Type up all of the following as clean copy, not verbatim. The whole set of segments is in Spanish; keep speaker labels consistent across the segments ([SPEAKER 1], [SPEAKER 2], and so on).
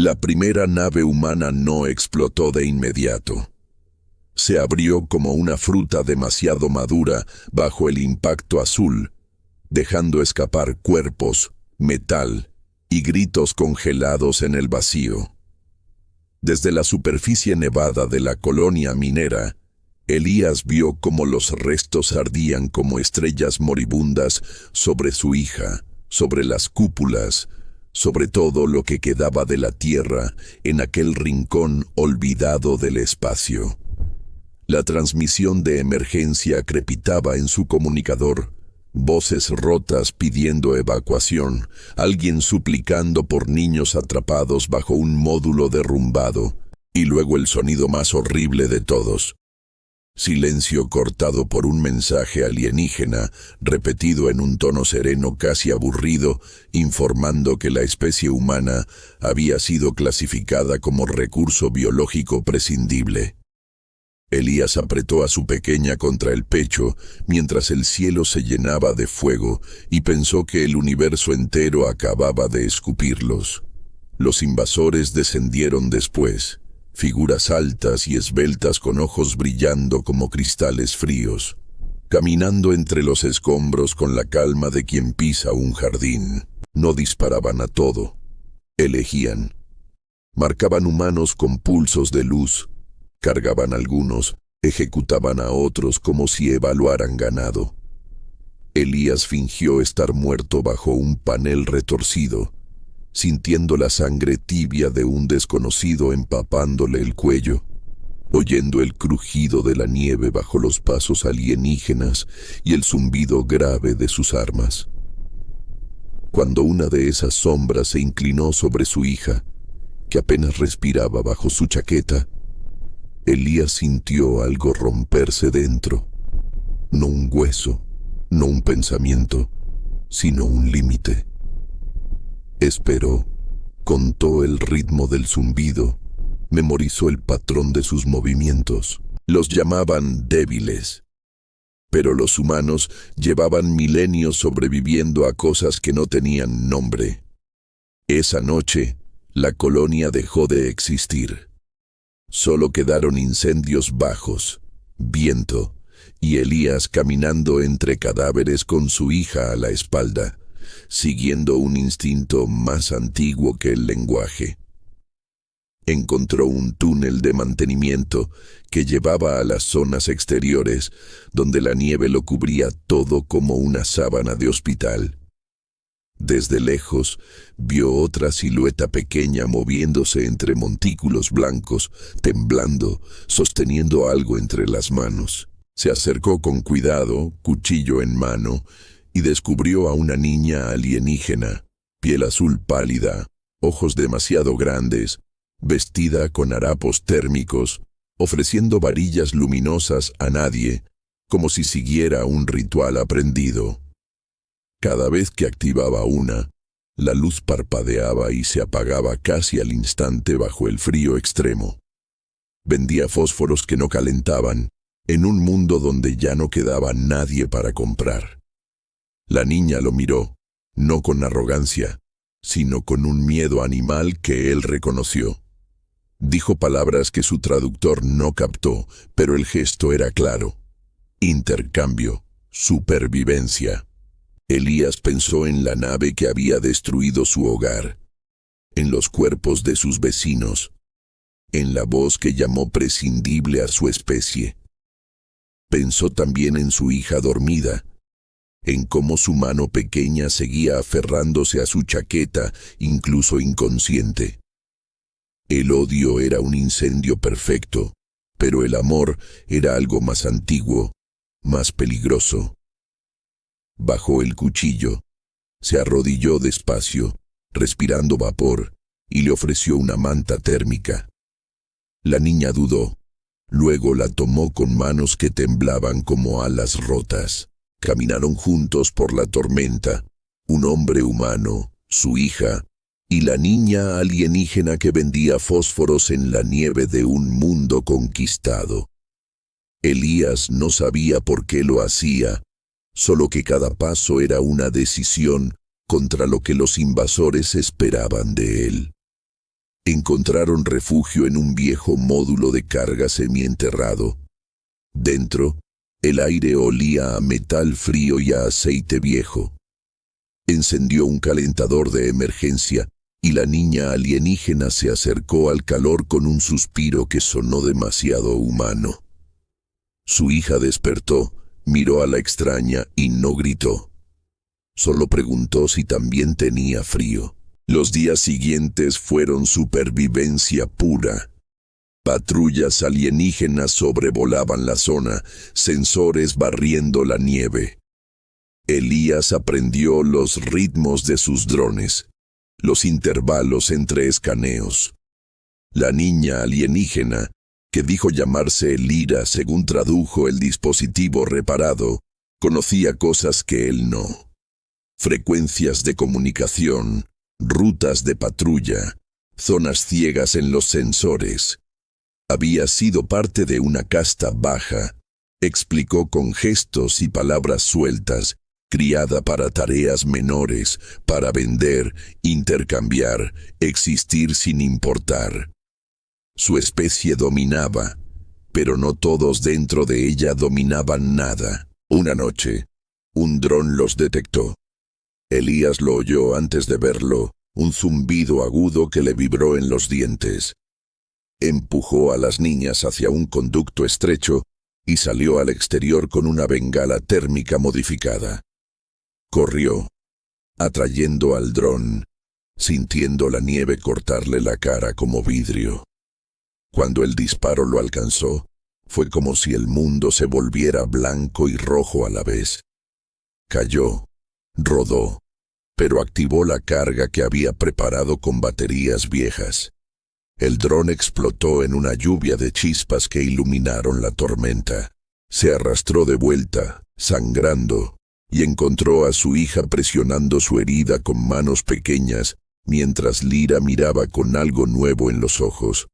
[SPEAKER 1] La primera nave humana no explotó de inmediato. Se abrió como una fruta demasiado madura bajo el impacto azul, dejando escapar cuerpos, metal y gritos congelados en el vacío. Desde la superficie nevada de la colonia minera, Elías vio cómo los restos ardían como estrellas moribundas sobre su hija, sobre las cúpulas, sobre todo lo que quedaba de la tierra en aquel rincón olvidado del espacio. La transmisión de emergencia crepitaba en su comunicador, voces rotas pidiendo evacuación, alguien suplicando por niños atrapados bajo un módulo derrumbado, y luego el sonido más horrible de todos. Silencio cortado por un mensaje alienígena, repetido en un tono sereno casi aburrido, informando que la especie humana había sido clasificada como recurso biológico prescindible. Elías apretó a su pequeña contra el pecho mientras el cielo se llenaba de fuego y pensó que el universo entero acababa de escupirlos. Los invasores descendieron después, figuras altas y esbeltas con ojos brillando como cristales fríos, caminando entre los escombros con la calma de quien pisa un jardín. No disparaban a todo, elegían. Marcaban humanos con pulsos de luz, cargaban a algunos, ejecutaban a otros como si evaluaran ganado. Elías fingió estar muerto bajo un panel retorcido, sintiendo la sangre tibia de un desconocido empapándole el cuello, oyendo el crujido de la nieve bajo los pasos alienígenas y el zumbido grave de sus armas. Cuando una de esas sombras se inclinó sobre su hija, que apenas respiraba bajo su chaqueta, Elías sintió algo romperse dentro. No un hueso, no un pensamiento, sino un límite. Esperó, contó el ritmo del zumbido, memorizó el patrón de sus movimientos. Los llamaban débiles. Pero los humanos llevaban milenios sobreviviendo a cosas que no tenían nombre. Esa noche, la colonia dejó de existir. Solo quedaron incendios bajos, viento, y Elías caminando entre cadáveres con su hija a la espalda, siguiendo un instinto más antiguo que el lenguaje. Encontró un túnel de mantenimiento que llevaba a las zonas exteriores, donde la nieve lo cubría todo como una sábana de hospital. Desde lejos, vio otra silueta pequeña moviéndose entre montículos blancos, temblando, sosteniendo algo entre las manos. Se acercó con cuidado, cuchillo en mano, y descubrió a una niña alienígena, piel azul pálida, ojos demasiado grandes, vestida con harapos térmicos, ofreciendo varillas luminosas a nadie, como si siguiera un ritual aprendido. Cada vez que activaba una, la luz parpadeaba y se apagaba casi al instante bajo el frío extremo. Vendía fósforos que no calentaban, en un mundo donde ya no quedaba nadie para comprar. La niña lo miró, no con arrogancia, sino con un miedo animal que él reconoció. Dijo palabras que su traductor no captó, pero el gesto era claro. Intercambio, supervivencia. Elías pensó en la nave que había destruido su hogar, en los cuerpos de sus vecinos, en la voz que llamó prescindible a su especie. Pensó también en su hija dormida, en cómo su mano pequeña seguía aferrándose a su chaqueta, incluso inconsciente. El odio era un incendio perfecto, pero el amor era algo más antiguo, más peligroso. Bajó el cuchillo, se arrodilló despacio, respirando vapor, y le ofreció una manta térmica. La niña dudó, luego la tomó con manos que temblaban como alas rotas. Caminaron juntos por la tormenta, un hombre humano, su hija, y la niña alienígena que vendía fósforos en la nieve de un mundo conquistado. Elías no sabía por qué lo hacía, solo que cada paso era una decisión contra lo que los invasores esperaban de él. Encontraron refugio en un viejo módulo de carga semienterrado. Dentro, el aire olía a metal frío y a aceite viejo. Encendió un calentador de emergencia y la niña alienígena se acercó al calor con un suspiro que sonó demasiado humano. Su hija despertó, miró a la extraña y no gritó. Solo preguntó si también tenía frío. Los días siguientes fueron supervivencia pura. Patrullas alienígenas sobrevolaban la zona, sensores barriendo la nieve. Elías aprendió los ritmos de sus drones, los intervalos entre escaneos. La niña alienígena, que dijo llamarse Lyra según tradujo el dispositivo reparado, conocía cosas que él no. Frecuencias de comunicación, rutas de patrulla, zonas ciegas en los sensores. Había sido parte de una casta baja, explicó con gestos y palabras sueltas, criada para tareas menores, para vender, intercambiar, existir sin importar. Su especie dominaba, pero no todos dentro de ella dominaban nada. Una noche, un dron los detectó. Elías lo oyó antes de verlo, un zumbido agudo que le vibró en los dientes. Empujó a las niñas hacia un conducto estrecho y salió al exterior con una bengala térmica modificada. Corrió, atrayendo al dron, sintiendo la nieve cortarle la cara como vidrio. Cuando el disparo lo alcanzó, fue como si el mundo se volviera blanco y rojo a la vez. Cayó, rodó, pero activó la carga que había preparado con baterías viejas. El dron explotó en una lluvia de chispas que iluminaron la tormenta. Se arrastró de vuelta, sangrando, y encontró a su hija presionando su herida con manos pequeñas, mientras Lyra miraba con algo nuevo en los ojos.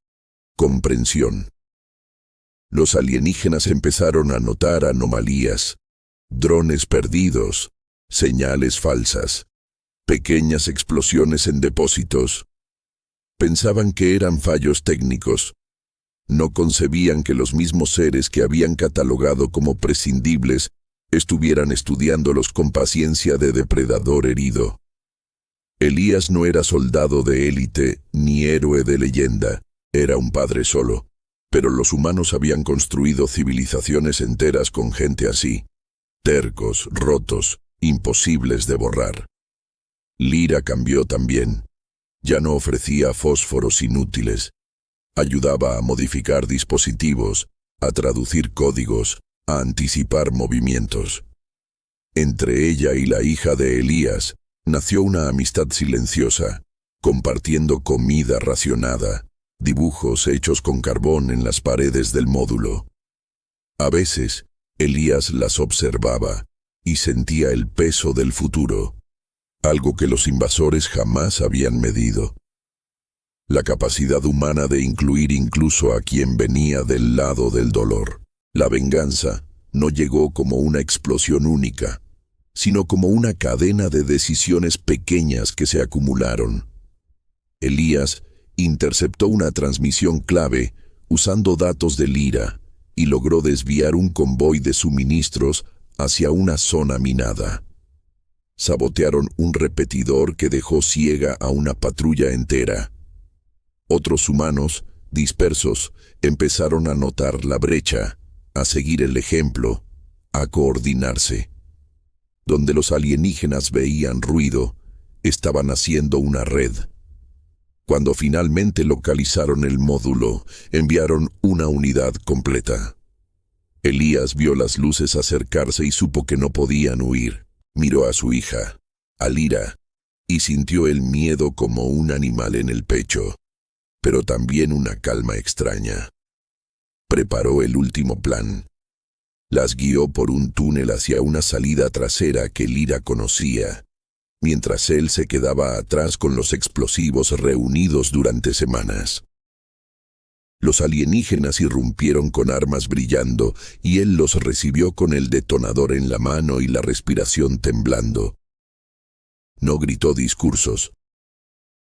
[SPEAKER 1] Comprensión. Los alienígenas empezaron a notar anomalías, drones perdidos, señales falsas, pequeñas explosiones en depósitos. Pensaban que eran fallos técnicos. No concebían que los mismos seres que habían catalogado como prescindibles estuvieran estudiándolos con paciencia de depredador herido. Elías no era soldado de élite ni héroe de leyenda, era un padre solo, pero los humanos habían construido civilizaciones enteras con gente así, tercos, rotos, imposibles de borrar. Lyra cambió también. Ya no ofrecía fósforos inútiles. Ayudaba a modificar dispositivos, a traducir códigos, a anticipar movimientos. Entre ella y la hija de Elías nació una amistad silenciosa, compartiendo comida racionada, dibujos hechos con carbón en las paredes del módulo. A veces, Elías las observaba y sentía el peso del futuro, algo que los invasores jamás habían medido. La capacidad humana de incluir incluso a quien venía del lado del dolor. La venganza no llegó como una explosión única, sino como una cadena de decisiones pequeñas que se acumularon. Elías interceptó una transmisión clave usando datos de Lyra y logró desviar un convoy de suministros hacia una zona minada. Sabotearon un repetidor que dejó ciega a una patrulla entera. Otros humanos, dispersos, empezaron a notar la brecha, a seguir el ejemplo, a coordinarse. Donde los alienígenas veían ruido, estaban haciendo una red. Cuando finalmente localizaron el módulo, enviaron una unidad completa. Elías vio las luces acercarse y supo que no podían huir. Miró a su hija, a Lyra, y sintió el miedo como un animal en el pecho, pero también una calma extraña. Preparó el último plan. Las guió por un túnel hacia una salida trasera que Lyra conocía, mientras él se quedaba atrás con los explosivos reunidos durante semanas. Los alienígenas irrumpieron con armas brillando y él los recibió con el detonador en la mano y la respiración temblando. No gritó discursos.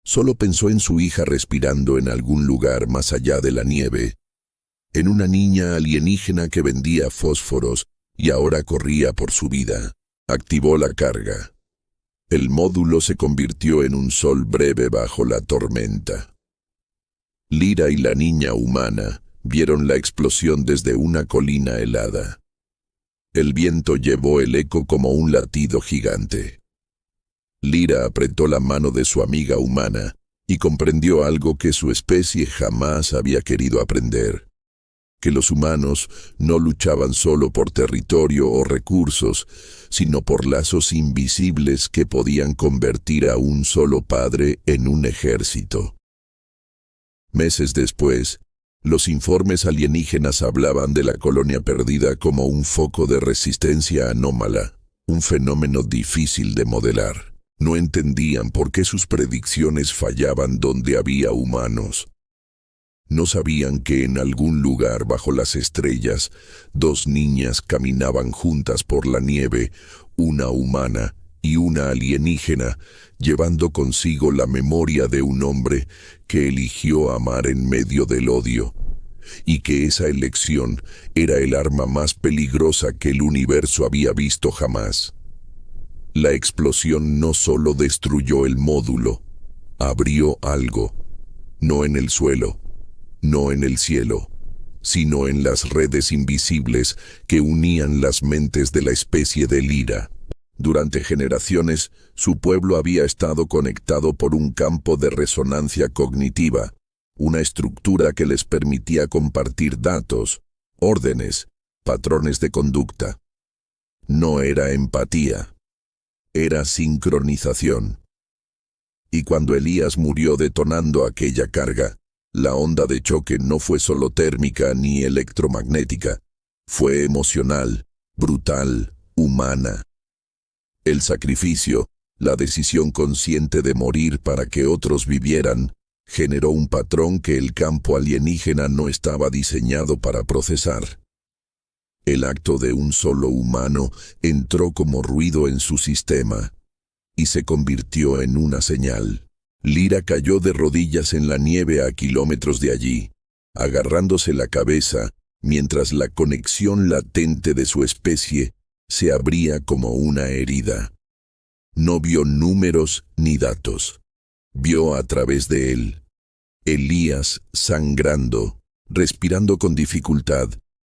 [SPEAKER 1] Solo pensó en su hija respirando en algún lugar más allá de la nieve, en una niña alienígena que vendía fósforos y ahora corría por su vida. Activó la carga. El módulo se convirtió en un sol breve bajo la tormenta. Lyra y la niña humana vieron la explosión desde una colina helada. El viento llevó el eco como un latido gigante. Lyra apretó la mano de su amiga humana y comprendió algo que su especie jamás había querido aprender: que los humanos no luchaban solo por territorio o recursos, sino por lazos invisibles que podían convertir a un solo padre en un ejército. Meses después, los informes alienígenas hablaban de la colonia perdida como un foco de resistencia anómala, un fenómeno difícil de modelar. No entendían por qué sus predicciones fallaban donde había humanos. No sabían que en algún lugar bajo las estrellas, dos niñas caminaban juntas por la nieve, una humana y una alienígena, llevando consigo la memoria de un hombre que eligió amar en medio del odio, y que esa elección era el arma más peligrosa que el universo había visto jamás. La explosión no solo destruyó el módulo, abrió algo, no en el suelo, no en el cielo, sino en las redes invisibles que unían las mentes de la especie de Lyra. Durante generaciones, su pueblo había estado conectado por un campo de resonancia cognitiva, una estructura que les permitía compartir datos, órdenes, patrones de conducta. No era empatía, era sincronización. Y cuando Elías murió detonando aquella carga, la onda de choque no fue solo térmica ni electromagnética, fue emocional, brutal, humana. El sacrificio, la decisión consciente de morir para que otros vivieran, generó un patrón que el campo alienígena no estaba diseñado para procesar. El acto de un solo humano entró como ruido en su sistema y se convirtió en una señal. Lyra cayó de rodillas en la nieve a kilómetros de allí, agarrándose la cabeza mientras la conexión latente de su especie se abría como una herida. No vio números ni datos. Vio a través de él. Elías sangrando, respirando con dificultad,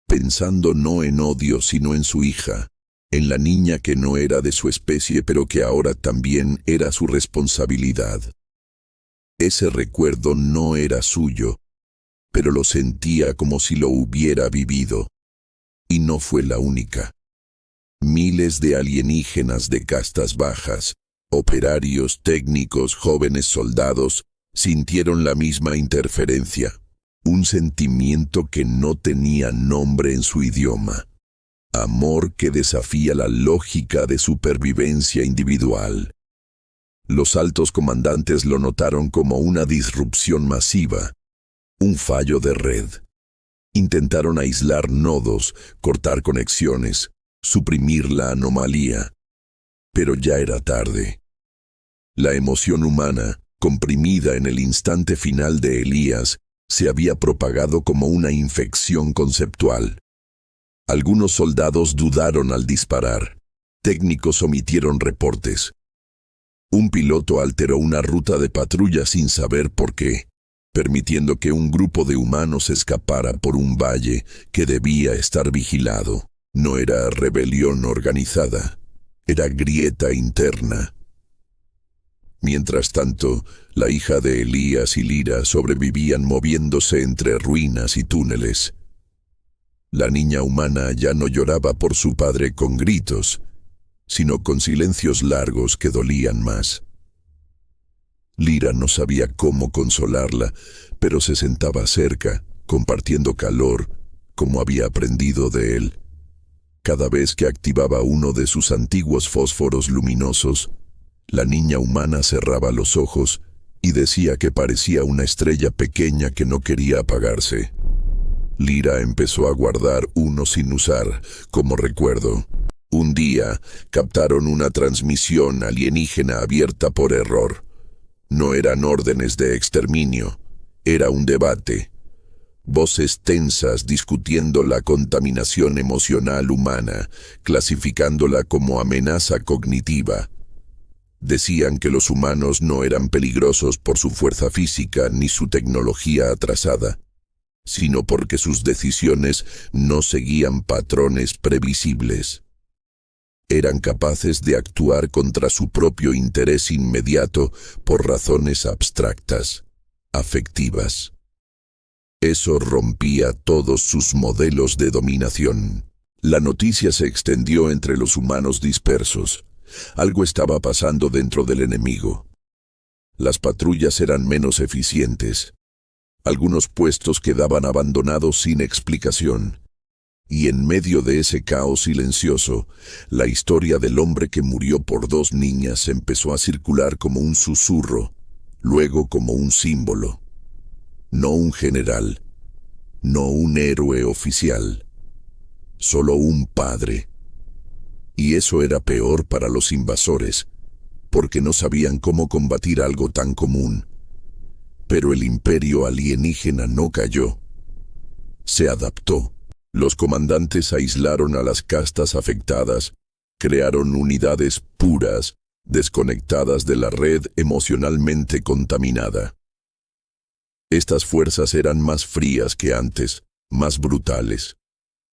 [SPEAKER 1] pensando no en odio sino en su hija, en la niña que no era de su especie pero que ahora también era su responsabilidad. Ese recuerdo no era suyo, pero lo sentía como si lo hubiera vivido. Y no fue la única. Miles de alienígenas de castas bajas, operarios, técnicos, jóvenes soldados, sintieron la misma interferencia, un sentimiento que no tenía nombre en su idioma. Amor que desafía la lógica de supervivencia individual. Los altos comandantes lo notaron como una disrupción masiva, un fallo de red. Intentaron aislar nodos, cortar conexiones, suprimir la anomalía. Pero ya era tarde. La emoción humana, comprimida en el instante final de Elías, se había propagado como una infección conceptual. Algunos soldados dudaron al disparar. Técnicos omitieron reportes. Un piloto alteró una ruta de patrulla sin saber por qué, permitiendo que un grupo de humanos escapara por un valle que debía estar vigilado. No era rebelión organizada, era grieta interna. Mientras tanto, la hija de Elías y Lyra sobrevivían moviéndose entre ruinas y túneles. La niña humana ya no lloraba por su padre con gritos, sino con silencios largos que dolían más. Lyra no sabía cómo consolarla, pero se sentaba cerca, compartiendo calor, como había aprendido de él. Cada vez que activaba uno de sus antiguos fósforos luminosos, la niña humana cerraba los ojos y decía que parecía una estrella pequeña que no quería apagarse. Lyra empezó a guardar uno sin usar, como recuerdo. Un día, captaron una transmisión alienígena abierta por error. No eran órdenes de exterminio, era un debate. Voces tensas discutiendo la contaminación emocional humana, clasificándola como amenaza cognitiva. Decían que los humanos no eran peligrosos por su fuerza física ni su tecnología atrasada, sino porque sus decisiones no seguían patrones previsibles. Eran capaces de actuar contra su propio interés inmediato por razones abstractas, afectivas. Eso rompía todos sus modelos de dominación. La noticia se extendió entre los humanos dispersos. Algo estaba pasando dentro del enemigo. Las patrullas eran menos eficientes. Algunos puestos quedaban abandonados sin explicación. Y en medio de ese caos silencioso, la historia del hombre que murió por 2 niñas empezó a circular como un susurro, luego como un símbolo. No un general, no un héroe oficial, solo un padre. Y eso era peor para los invasores, porque no sabían cómo combatir algo tan común. Pero el imperio alienígena no cayó. Se adaptó. Los comandantes aislaron a las castas afectadas, crearon unidades puras, desconectadas de la red emocionalmente contaminada. Estas fuerzas eran más frías que antes, más brutales.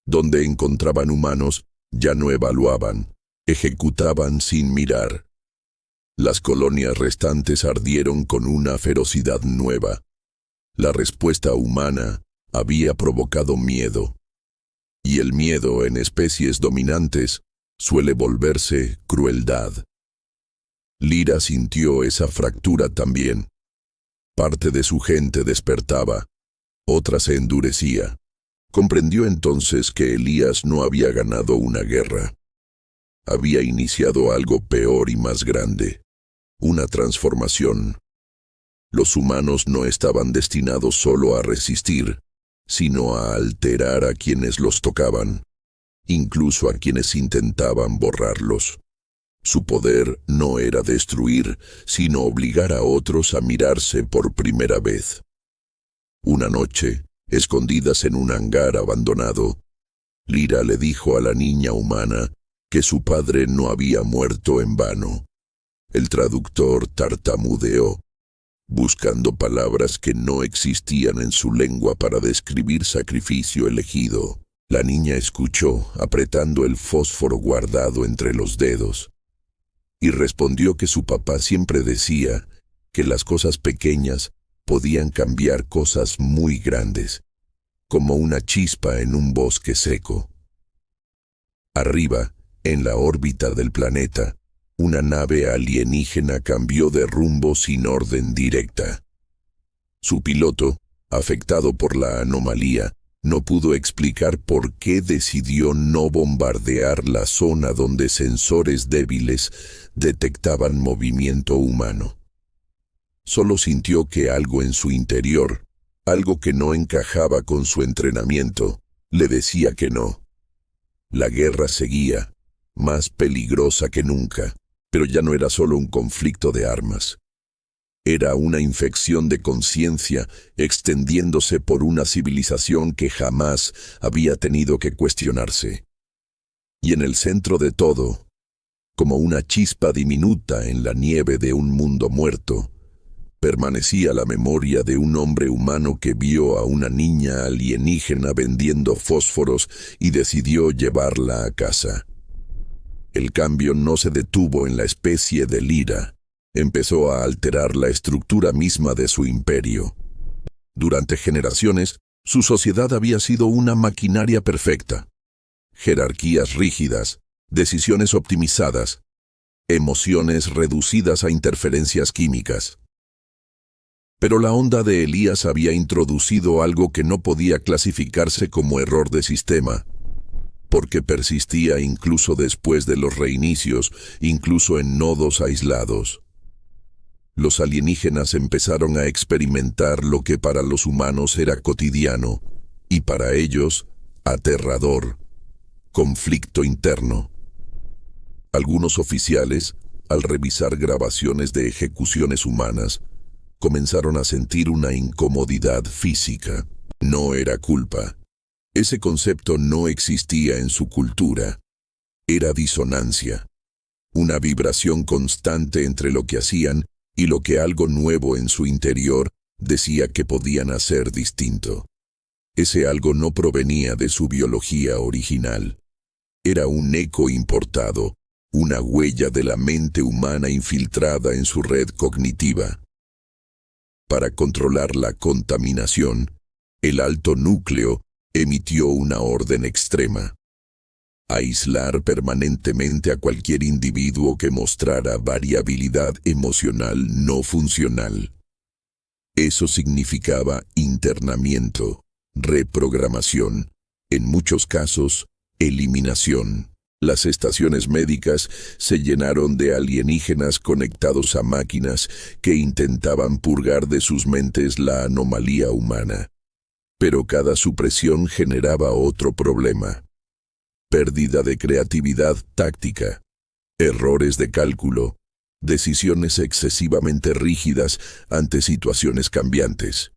[SPEAKER 1] Donde encontraban humanos, ya no evaluaban, ejecutaban sin mirar. Las colonias restantes ardieron con una ferocidad nueva. La respuesta humana había provocado miedo. Y el miedo en especies dominantes suele volverse crueldad. Lyra sintió esa fractura también. Parte de su gente despertaba, otra se endurecía. Comprendió entonces que Elías no había ganado una guerra. Había iniciado algo peor y más grande, una transformación. Los humanos no estaban destinados solo a resistir, sino a alterar a quienes los tocaban, incluso a quienes intentaban borrarlos. Su poder no era destruir, sino obligar a otros a mirarse por primera vez. Una noche, escondidas en un hangar abandonado, Lyra le dijo a la niña humana que su padre no había muerto en vano. El traductor tartamudeó, buscando palabras que no existían en su lengua para describir sacrificio elegido. La niña escuchó, apretando el fósforo guardado entre los dedos, y respondió que su papá siempre decía que las cosas pequeñas podían cambiar cosas muy grandes, como una chispa en un bosque seco. Arriba, en la órbita del planeta, una nave alienígena cambió de rumbo sin orden directa. Su piloto, afectado por la anomalía, no pudo explicar por qué decidió no bombardear la zona donde sensores débiles detectaban movimiento humano. Solo sintió que algo en su interior, algo que no encajaba con su entrenamiento, le decía que no. La guerra seguía, más peligrosa que nunca, pero ya no era solo un conflicto de armas. Era una infección de conciencia extendiéndose por una civilización que jamás había tenido que cuestionarse. Y en el centro de todo, como una chispa diminuta en la nieve de un mundo muerto, permanecía la memoria de un hombre humano que vio a una niña alienígena vendiendo fósforos y decidió llevarla a casa. El cambio no se detuvo en la especie de Lyra. Empezó a alterar la estructura misma de su imperio. Durante generaciones, su sociedad había sido una maquinaria perfecta. Jerarquías rígidas, decisiones optimizadas, emociones reducidas a interferencias químicas. Pero la onda de Elías había introducido algo que no podía clasificarse como error de sistema, porque persistía incluso después de los reinicios, incluso en nodos aislados. Los alienígenas empezaron a experimentar lo que para los humanos era cotidiano, y para ellos, aterrador: conflicto interno. Algunos oficiales, al revisar grabaciones de ejecuciones humanas, comenzaron a sentir una incomodidad física. No era culpa. Ese concepto no existía en su cultura. Era disonancia. Una vibración constante entre lo que hacían y lo que algo nuevo en su interior decía que podían hacer distinto. Ese algo no provenía de su biología original. Era un eco importado, una huella de la mente humana infiltrada en su red cognitiva. Para controlar la contaminación, el alto núcleo emitió una orden extrema: aislar permanentemente a cualquier individuo que mostrara variabilidad emocional no funcional. Eso significaba internamiento, reprogramación, en muchos casos, eliminación. Las estaciones médicas se llenaron de alienígenas conectados a máquinas que intentaban purgar de sus mentes la anomalía humana. Pero cada supresión generaba otro problema: pérdida de creatividad táctica, errores de cálculo, decisiones excesivamente rígidas ante situaciones cambiantes.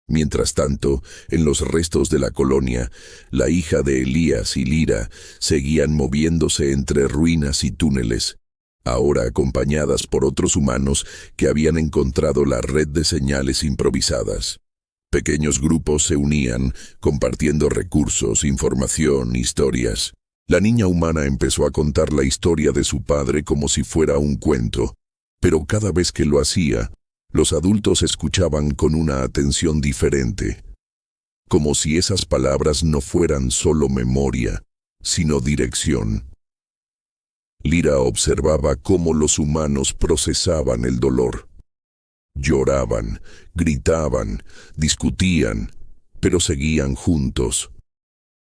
[SPEAKER 1] Mientras tanto, en los restos de la colonia, la hija de Elías y Lira seguían moviéndose entre ruinas y túneles, ahora acompañadas por otros humanos que habían encontrado la red de señales improvisadas. Pequeños grupos se unían, compartiendo recursos, información, historias. La niña humana empezó a contar la historia de su padre como si fuera un cuento, pero cada vez que lo hacía, los adultos escuchaban con una atención diferente, como si esas palabras no fueran solo memoria, sino dirección. Lira observaba cómo los humanos procesaban el dolor. Lloraban, gritaban, discutían, pero seguían juntos.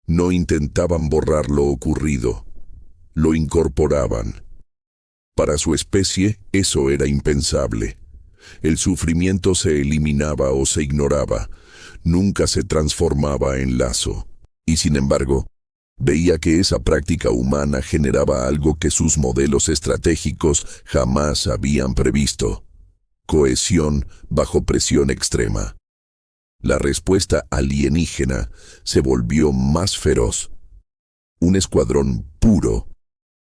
[SPEAKER 1] No intentaban borrar lo ocurrido, lo incorporaban. Para su especie, eso era impensable. El sufrimiento se eliminaba o se ignoraba, nunca se transformaba en lazo. Y sin embargo, veía que esa práctica humana generaba algo que sus modelos estratégicos jamás habían previsto: cohesión bajo presión extrema. La respuesta alienígena se volvió más feroz. Un escuadrón puro,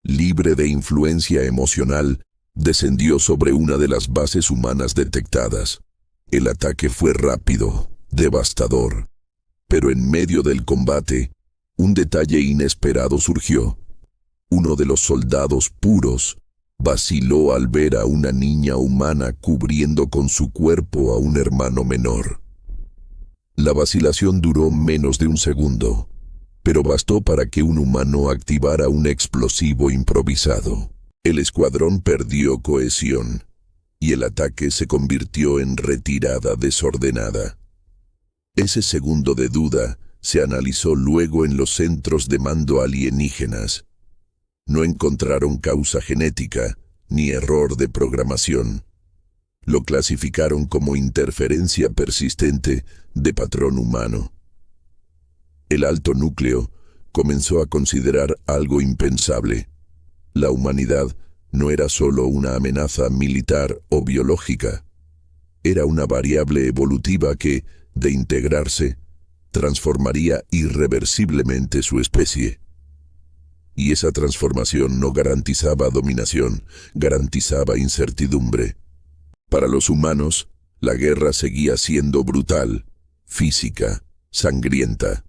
[SPEAKER 1] libre de influencia emocional, descendió sobre una de las bases humanas detectadas. El ataque fue rápido, devastador. Pero en medio del combate, un detalle inesperado surgió. Uno de los soldados puros vaciló al ver a una niña humana cubriendo con su cuerpo a un hermano menor. La vacilación duró menos de un segundo, pero bastó para que un humano activara un explosivo improvisado. El escuadrón perdió cohesión, y el ataque se convirtió en retirada desordenada. Ese segundo de duda se analizó luego en los centros de mando alienígenas. No encontraron causa genética ni error de programación. Lo clasificaron como interferencia persistente de patrón humano. El alto núcleo comenzó a considerar algo impensable. La humanidad no era solo una amenaza militar o biológica. Era una variable evolutiva que, de integrarse, transformaría irreversiblemente su especie. Y esa transformación no garantizaba dominación, garantizaba incertidumbre. Para los humanos, la guerra seguía siendo brutal, física, sangrienta.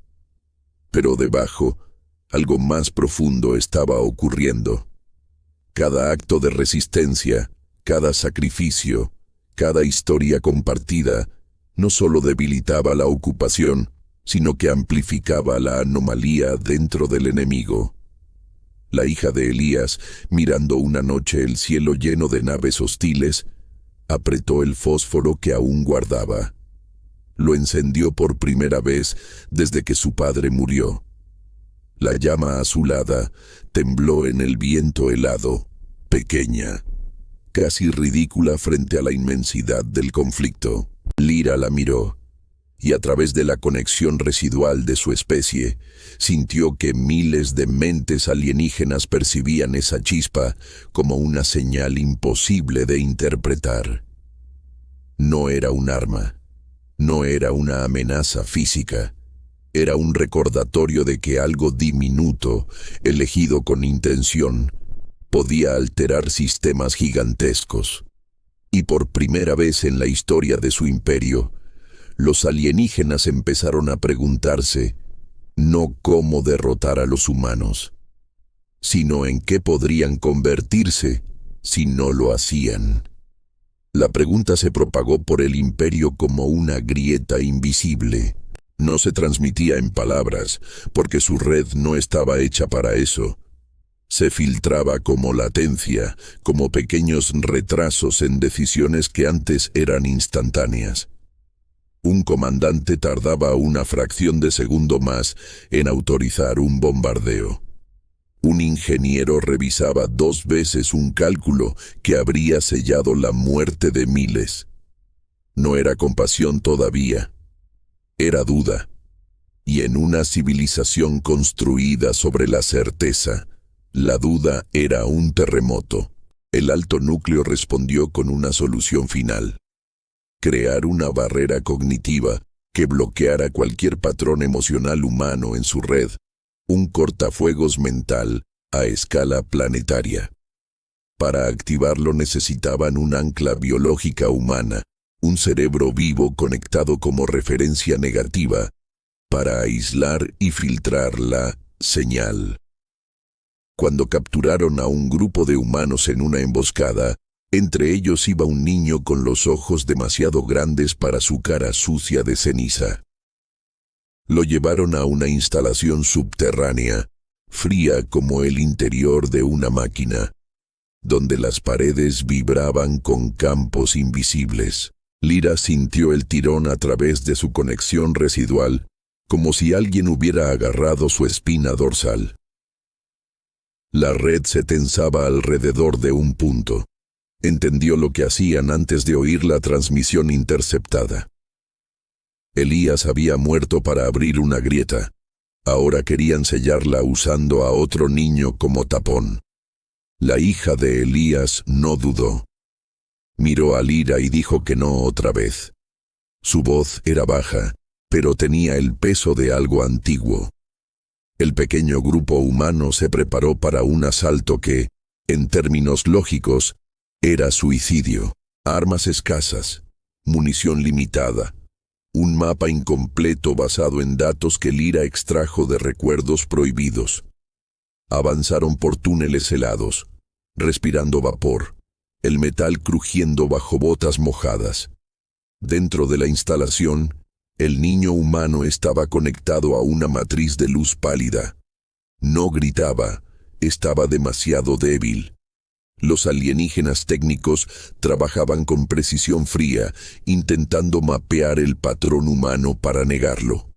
[SPEAKER 1] Pero debajo, algo más profundo estaba ocurriendo. Cada acto de resistencia, cada sacrificio, cada historia compartida, no solo debilitaba la ocupación, sino que amplificaba la anomalía dentro del enemigo. La hija de Elías, mirando una noche el cielo lleno de naves hostiles, apretó el fósforo que aún guardaba. Lo encendió por primera vez desde que su padre murió. La llama azulada tembló en el viento helado, pequeña, casi ridícula frente a la inmensidad del conflicto. Lira la miró, y a través de la conexión residual de su especie, sintió que miles de mentes alienígenas percibían esa chispa como una señal imposible de interpretar. No era un arma, no era una amenaza física, era un recordatorio de que algo diminuto, elegido con intención, podía alterar sistemas gigantescos. Y por primera vez en la historia de su imperio, los alienígenas empezaron a preguntarse no cómo derrotar a los humanos, sino en qué podrían convertirse si no lo hacían. La pregunta se propagó por el imperio como una grieta invisible. No se transmitía en palabras, porque su red no estaba hecha para eso. Se filtraba como latencia, como pequeños retrasos en decisiones que antes eran instantáneas. Un comandante tardaba una fracción de segundo más en autorizar un bombardeo. Un ingeniero revisaba 2 veces un cálculo que habría sellado la muerte de miles. No era compasión todavía, era duda. Y en una civilización construida sobre la certeza, la duda era un terremoto. El alto núcleo respondió con una solución final: crear una barrera cognitiva que bloqueara cualquier patrón emocional humano en su red, un cortafuegos mental a escala planetaria. Para activarlo necesitaban un ancla biológica humana, un cerebro vivo conectado como referencia negativa, para aislar y filtrar la señal. Cuando capturaron a un grupo de humanos en una emboscada, entre ellos iba un niño con los ojos demasiado grandes para su cara sucia de ceniza. Lo llevaron a una instalación subterránea, fría como el interior de una máquina, donde las paredes vibraban con campos invisibles. Lyra sintió el tirón a través de su conexión residual, como si alguien hubiera agarrado su espina dorsal. La red se tensaba alrededor de un punto. Entendió lo que hacían antes de oír la transmisión interceptada. Elías había muerto para abrir una grieta. Ahora querían sellarla usando a otro niño como tapón. La hija de Elías no dudó. Miró a Lyra y dijo que no otra vez. Su voz era baja, pero tenía el peso de algo antiguo. El pequeño grupo humano se preparó para un asalto que, en términos lógicos, era suicidio. Armas escasas, munición limitada, un mapa incompleto basado en datos que Lyra extrajo de recuerdos prohibidos. Avanzaron por túneles helados, respirando vapor, el metal crujiendo bajo botas mojadas. Dentro de la instalación, el niño humano estaba conectado a una matriz de luz pálida. No gritaba, estaba demasiado débil. Los alienígenas técnicos trabajaban con precisión fría, intentando mapear el patrón humano para negarlo.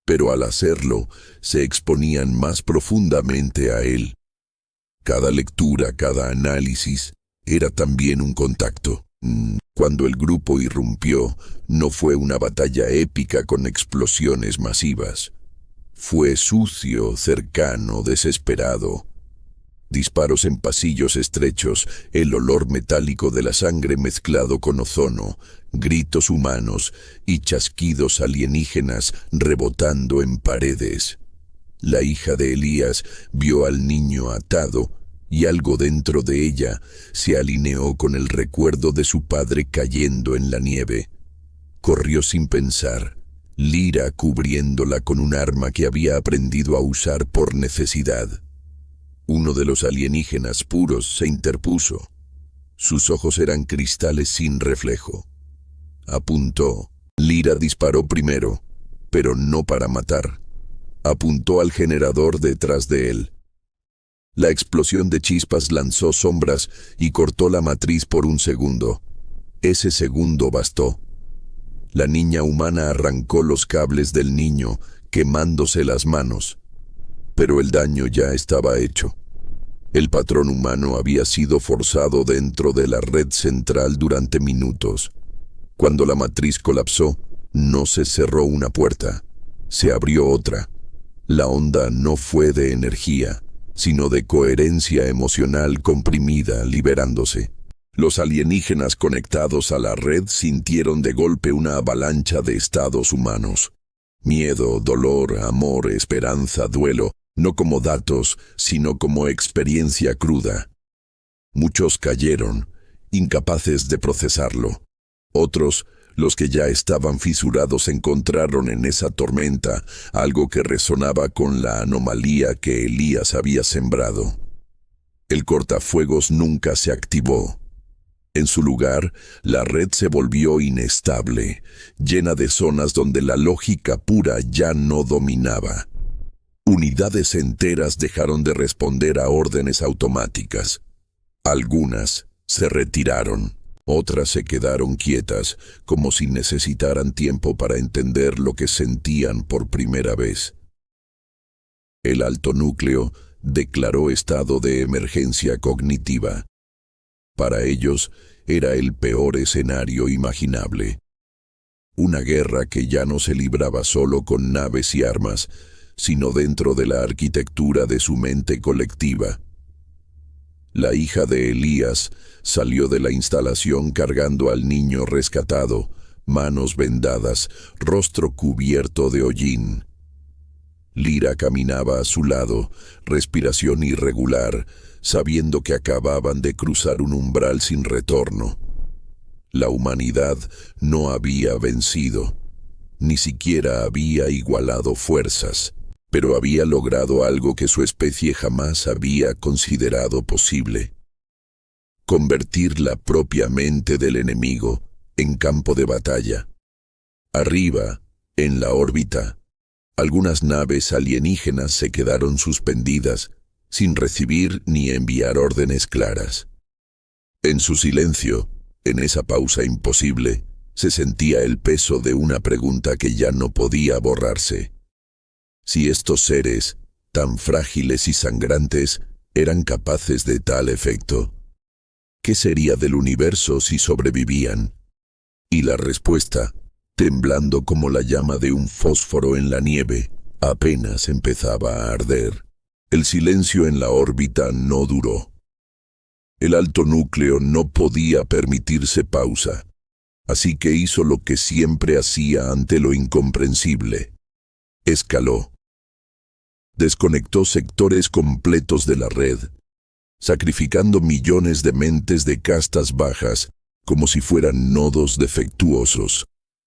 [SPEAKER 1] Pero al hacerlo, se exponían más profundamente a él. Cada lectura, cada análisis, era también un contacto. Cuando el grupo irrumpió, no fue una batalla épica con explosiones masivas. Fue sucio, cercano, desesperado. Disparos en pasillos estrechos, el olor metálico de la sangre mezclado con ozono, gritos humanos y chasquidos alienígenas rebotando en paredes. La hija de Elías vio al niño atado y algo dentro de ella se alineó con el recuerdo de su padre cayendo en la nieve. Corrió sin pensar, Lyra cubriéndola con un arma que había aprendido a usar por necesidad. Uno de los alienígenas puros se interpuso. Sus ojos eran cristales sin reflejo. Apuntó. Lyra disparó primero, pero no para matar. Apuntó al generador detrás de él. La explosión de chispas lanzó sombras y cortó la matriz por un segundo. Ese segundo bastó. La niña humana arrancó los cables del niño, quemándose las manos. Pero el daño ya estaba hecho. El patrón humano había sido forzado dentro de la red central durante minutos. Cuando la matriz colapsó, No se cerró una puerta, se abrió otra. La onda no fue de energía, sino de coherencia emocional comprimida, liberándose. Los alienígenas conectados a la red sintieron de golpe una avalancha de estados humanos. Miedo, dolor, amor, esperanza, duelo, no como datos, sino como experiencia cruda. Muchos cayeron, incapaces de procesarlo. Otros, los que ya estaban fisurados, encontraron en esa tormenta algo que resonaba con la anomalía que Elías había sembrado. El cortafuegos nunca se activó. En su lugar, la red se volvió inestable, llena de zonas donde la lógica pura ya no dominaba. Unidades enteras dejaron de responder a órdenes automáticas. Algunas se retiraron, otras se quedaron quietas, como si necesitaran tiempo para entender lo que sentían por primera vez. El alto núcleo declaró estado de emergencia cognitiva. Para ellos era el peor escenario imaginable. Una guerra que ya no se libraba solo con naves y armas, sino dentro de la arquitectura de su mente colectiva. La hija de Elías salió de la instalación cargando al niño rescatado, manos vendadas, rostro cubierto de hollín. Lyra caminaba a su lado, respiración irregular, sabiendo que acababan de cruzar un umbral sin retorno. La humanidad no había vencido, ni siquiera había igualado fuerzas, pero había logrado algo que su especie jamás había considerado posible: convertir la propia mente del enemigo en campo de batalla. Arriba, en la órbita, algunas naves alienígenas se quedaron suspendidas, sin recibir ni enviar órdenes claras. En su silencio, en esa pausa imposible, se sentía el peso de una pregunta que ya no podía borrarse. Si estos seres, tan frágiles y sangrantes, eran capaces de tal efecto, ¿qué sería del universo si sobrevivían? Y la respuesta, temblando como la llama de un fósforo en la nieve, apenas empezaba a arder. El silencio en la órbita no duró. El alto núcleo no podía permitirse pausa, así que hizo lo que siempre hacía ante lo incomprensible. Escaló. Desconectó sectores completos de la red, sacrificando millones de mentes de castas bajas como si fueran nodos defectuosos,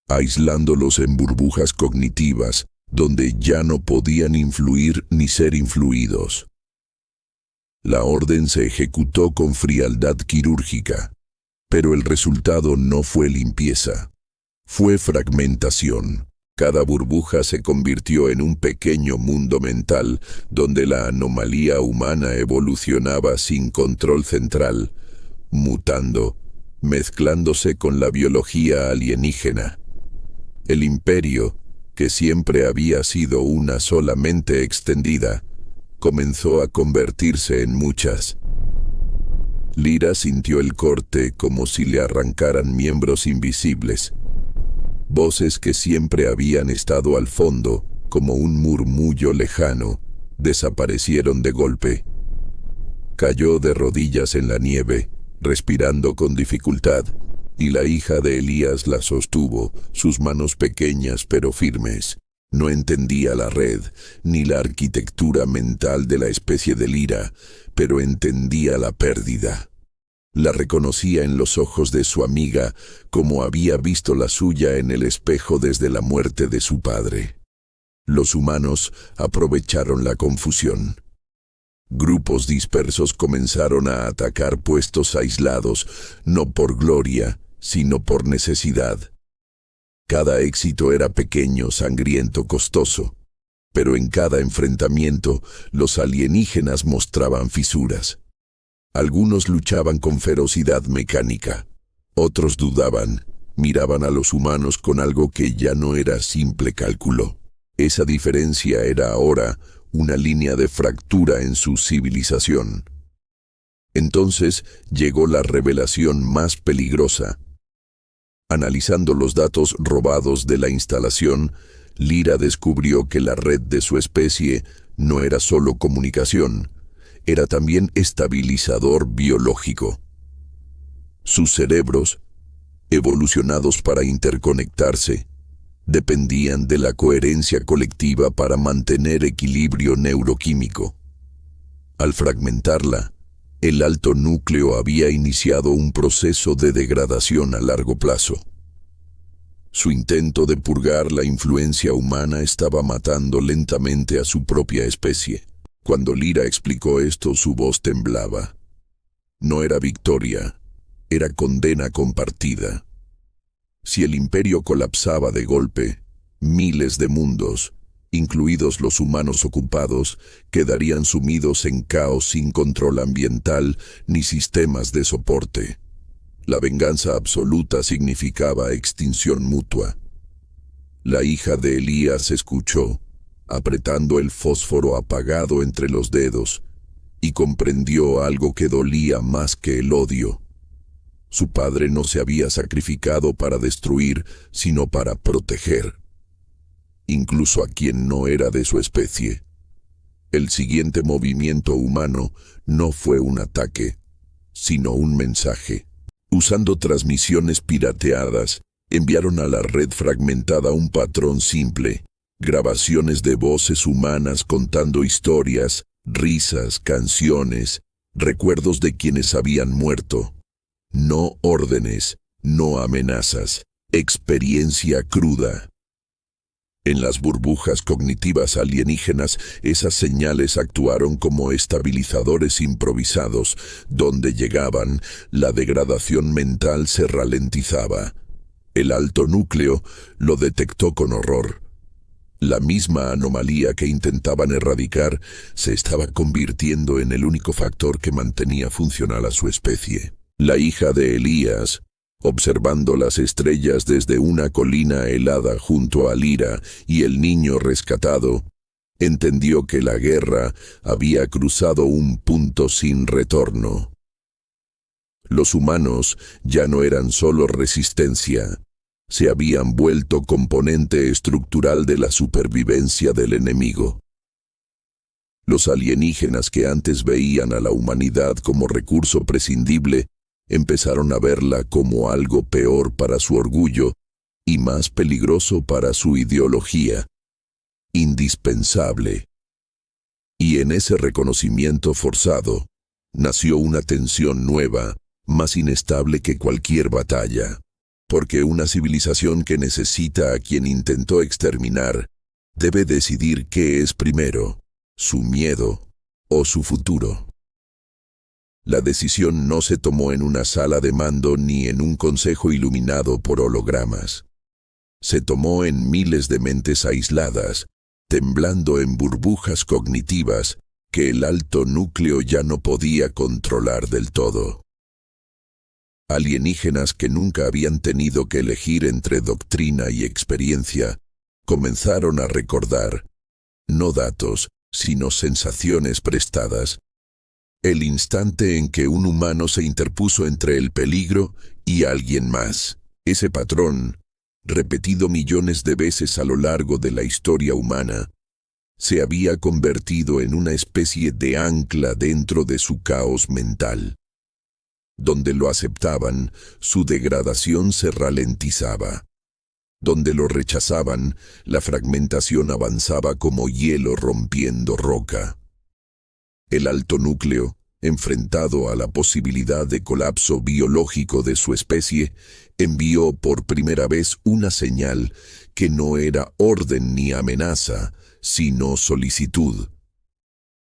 [SPEAKER 1] aislándolos en burbujas cognitivas donde ya no podían influir ni ser influidos. La orden se ejecutó con frialdad quirúrgica, pero el resultado no fue limpieza, fue fragmentación. Cada burbuja se convirtió en un pequeño mundo mental donde la anomalía humana evolucionaba sin control central, mutando, mezclándose con la biología alienígena. El imperio, que siempre había sido una sola mente extendida, comenzó a convertirse en muchas. Lyra sintió el corte como si le arrancaran miembros invisibles. Voces que siempre habían estado al fondo, como un murmullo lejano, desaparecieron de golpe. Cayó de rodillas en la nieve, respirando con dificultad, y la hija de Elías la sostuvo, sus manos pequeñas pero firmes. No entendía la red, ni la arquitectura mental de la especie de Lyra, pero entendía la pérdida. La reconocía en los ojos de su amiga, como había visto la suya en el espejo desde la muerte de su padre. Los humanos aprovecharon la confusión. Grupos dispersos comenzaron a atacar puestos aislados, no por gloria, sino por necesidad. Cada éxito era pequeño, sangriento, costoso, pero en cada enfrentamiento los alienígenas mostraban fisuras. Algunos luchaban con ferocidad mecánica, otros dudaban, miraban a los humanos con algo que ya no era simple cálculo. Esa diferencia era ahora una línea de fractura en su civilización. Entonces llegó la revelación más peligrosa. Analizando los datos robados de la instalación, Lyra descubrió que la red de su especie no era solo comunicación, era también estabilizador biológico. Sus cerebros, evolucionados para interconectarse, dependían de la coherencia colectiva para mantener equilibrio neuroquímico. Al fragmentarla, el alto núcleo había iniciado un proceso de degradación a largo plazo. Su intento de purgar la influencia humana estaba matando lentamente a su propia especie. Cuando Lyra explicó esto, su voz temblaba. No era victoria, era condena compartida. Si el imperio colapsaba de golpe, miles de mundos, incluidos los humanos ocupados, quedarían sumidos en caos sin control ambiental ni sistemas de soporte. La venganza absoluta significaba extinción mutua. La hija de Elías escuchó, apretando el fósforo apagado entre los dedos, y comprendió algo que dolía más que el odio. Su padre no se había sacrificado para destruir, sino para proteger, incluso a quien no era de su especie. El siguiente movimiento humano no fue un ataque, sino un mensaje. Usando transmisiones pirateadas, enviaron a la red fragmentada un patrón simple: grabaciones de voces humanas contando historias, risas, canciones, recuerdos de quienes habían muerto. No órdenes, no amenazas, experiencia cruda. En las burbujas cognitivas alienígenas, esas señales actuaron como estabilizadores improvisados. Donde llegaban, la degradación mental se ralentizaba. El alto núcleo lo detectó con horror. La misma anomalía que intentaban erradicar se estaba convirtiendo en el único factor que mantenía funcional a su especie. La hija de Elías, observando las estrellas desde una colina helada junto a Lyra y el niño rescatado, entendió que la guerra había cruzado un punto sin retorno. Los humanos ya no eran solo resistencia, se habían vuelto componente estructural de la supervivencia del enemigo. Los alienígenas que antes veían a la humanidad como recurso prescindible, empezaron a verla como algo peor para su orgullo y más peligroso para su ideología. Indispensable. Y en ese reconocimiento forzado, nació una tensión nueva, más inestable que cualquier batalla. Porque una civilización que necesita a quien intentó exterminar, debe decidir qué es primero, su miedo o su futuro. La decisión no se tomó en una sala de mando ni en un consejo iluminado por hologramas. Se tomó en miles de mentes aisladas, temblando en burbujas cognitivas que el alto núcleo ya no podía controlar del todo. Alienígenas que nunca habían tenido que elegir entre doctrina y experiencia, comenzaron a recordar, no datos, sino sensaciones prestadas, el instante en que un humano se interpuso entre el peligro y alguien más. Ese patrón, repetido millones de veces a lo largo de la historia humana, se había convertido en una especie de ancla dentro de su caos mental. Donde lo aceptaban, su degradación se ralentizaba. Donde lo rechazaban, la fragmentación avanzaba como hielo rompiendo roca. El alto núcleo, enfrentado a la posibilidad de colapso biológico de su especie, envió por primera vez una señal que no era orden ni amenaza, sino solicitud.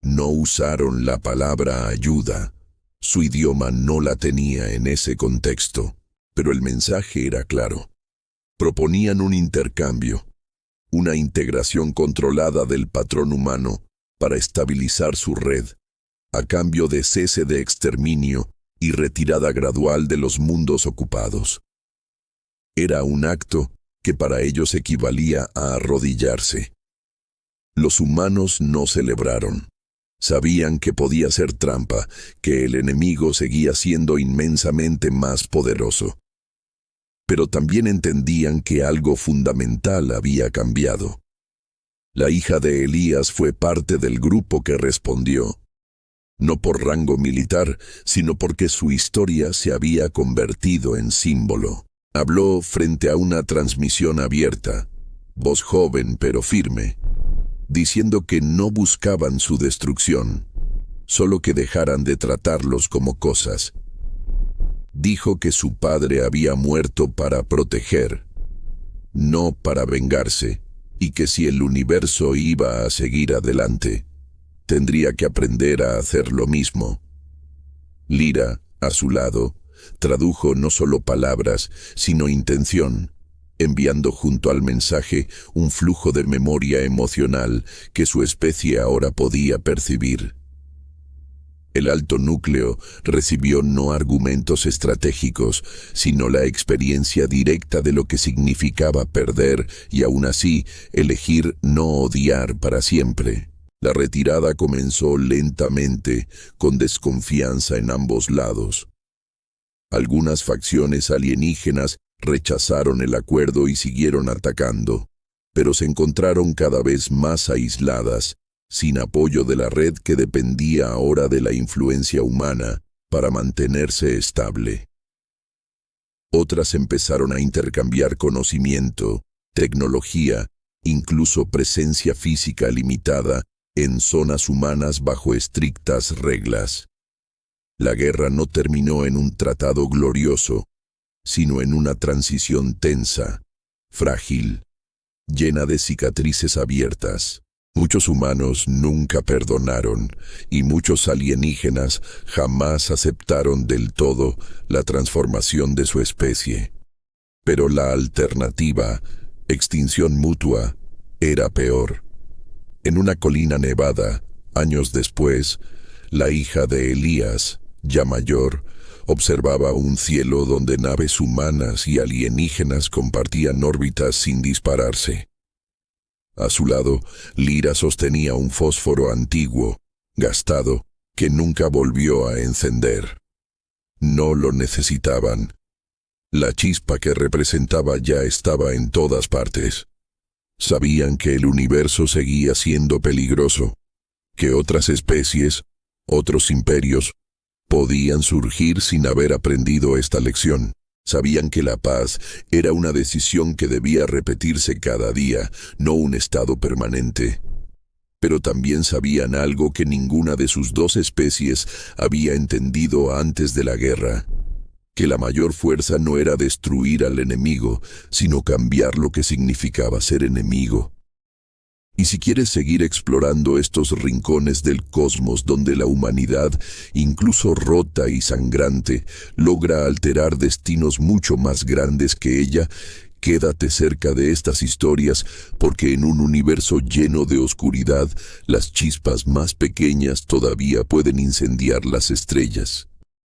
[SPEAKER 1] No usaron la palabra ayuda. Su idioma no la tenía en ese contexto, pero el mensaje era claro. Proponían un intercambio, una integración controlada del patrón humano para estabilizar su red, a cambio de cese de exterminio y retirada gradual de los mundos ocupados. Era un acto que para ellos equivalía a arrodillarse. Los humanos no celebraron. Sabían que podía ser trampa, que el enemigo seguía siendo inmensamente más poderoso. pero también entendían que algo fundamental había cambiado. La hija de Elías fue parte del grupo que respondió, no por rango militar, sino porque su historia se había convertido en símbolo. Habló frente a una transmisión abierta, voz joven pero firme, diciendo que no buscaban su destrucción, solo que dejaran de tratarlos como cosas. Dijo que su padre había muerto para proteger, no para vengarse, y que si el universo iba a seguir adelante, tendría que aprender a hacer lo mismo. Lyra, a su lado, tradujo no solo palabras, sino intención, enviando junto al mensaje un flujo de memoria emocional que su especie ahora podía percibir. El alto núcleo recibió no argumentos estratégicos, sino la experiencia directa de lo que significaba perder y aún así elegir no odiar para siempre. La retirada comenzó lentamente, con desconfianza en ambos lados. Algunas facciones alienígenas rechazaron el acuerdo y siguieron atacando, pero se encontraron cada vez más aisladas, sin apoyo de la red que dependía ahora de la influencia humana para mantenerse estable. Otras empezaron a intercambiar conocimiento, tecnología, incluso presencia física limitada en zonas humanas bajo estrictas reglas. La guerra no terminó en un tratado glorioso, sino en una transición tensa, frágil, llena de cicatrices abiertas. Muchos humanos nunca perdonaron y muchos alienígenas jamás aceptaron del todo la transformación de su especie. Pero la alternativa, extinción mutua, era peor. En una colina nevada, años después, la hija de Elías, ya mayor, observaba un cielo donde naves humanas y alienígenas compartían órbitas sin dispararse. A su lado, Lyra sostenía un fósforo antiguo, gastado, que nunca volvió a encender. No lo necesitaban. La chispa que representaba ya estaba en todas partes. Sabían que el universo seguía siendo peligroso, que otras especies, otros imperios, podían surgir sin haber aprendido esta lección. Sabían que la paz era una decisión que debía repetirse cada día, no un estado permanente. Pero también sabían algo que ninguna de sus dos especies había entendido antes de la guerra, que la mayor fuerza no era destruir al enemigo, sino cambiar lo que significaba ser enemigo. Y si quieres seguir explorando estos rincones del cosmos donde la humanidad, incluso rota y sangrante, logra alterar destinos mucho más grandes que ella, quédate cerca de estas historias, porque en un universo lleno de oscuridad, las chispas más pequeñas todavía pueden incendiar las estrellas.